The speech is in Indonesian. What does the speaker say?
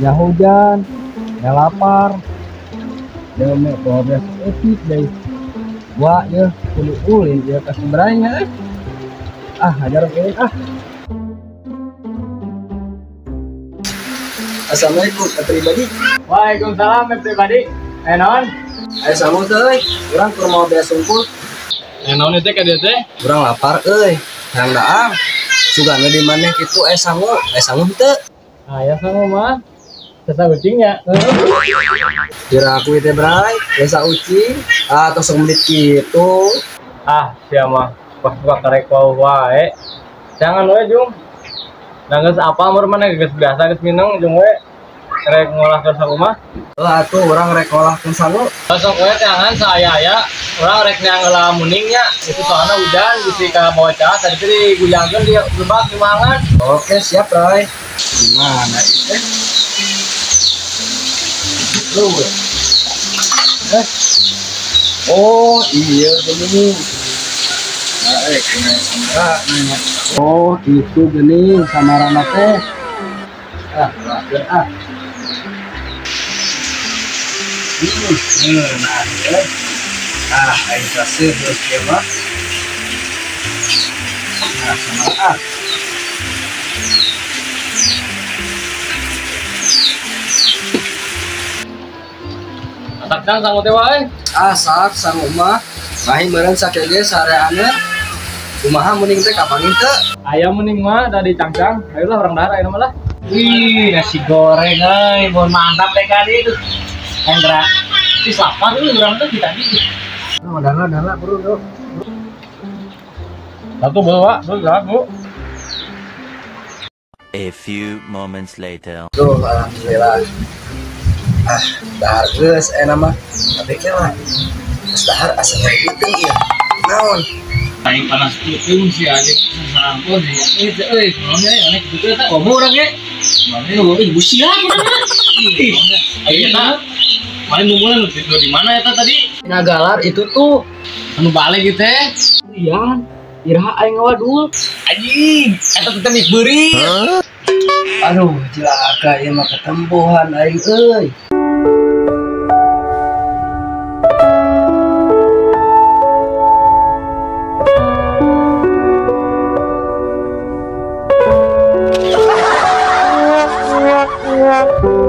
Ya hujan, ya lapar, ya mek bawa beres etik deh. Gua ya kudu ulin ya kasih beranya. Hajar ini Assalamualaikum, pribadi. Waalaikumsalam pribadi. Non. Samu teh, urang keur mau beas sungkul. Non itu ka dia teh. Urang lapar euy. Hayang daang. Sugana di maneh kitu sangu teu. Ya sama mah. Sesa ucingnya. Kira aku teh bray, desa ucing. Tos menit kitu. Sia mah. Pas gua karek wae. Jangan we Jung. Nanggeus apa mur mana geus biasa geus minum Jung we. Rek ngolah ke rumah. Atuh urang rek ngolahkeun sangu. Besok we tangan saya ya. Urang rek nyanggeula muningnya. Itu soalnya hujan bisi ka bocah tadi teh diguyangkeun di lebak di mangan. Oke, siap bray. Gimana itu? Oh iya gini. Oh itu gini samarana teh. Aing kasih terus ya mah. Sama Takkan sangu teh wae. sak sang umah. Mahi meureun sakege sareana. Kumaha mending teh kapanin teu? Ayam mending mah da dicangcang. Ayolah orang darah ini malah. Wih, nasi goreng, mohon mantap deh kali itu. Hendra, si lapar lu orang tuh kita di. Dala bro. Satu bawa, Bu. A few moments later. Tuh, alhamdulillah. Dahar geus mah. Tapi lah. Dahar asa gitu ya. Naon? Paling panas puting si adik sampun ya. Itu sebenarnya aneh gitu tak komo orang ya. Mana lu busian. Ayo tak. Main mumulan tidur di mana ya tadi? Nagalar itu tuh Anu balik gitu teh. Iya. Iraha aing ngawadul. Anjing, eta teh mik beuri. aduh celaka ieu mah ketempuhan aing euy. Yeah.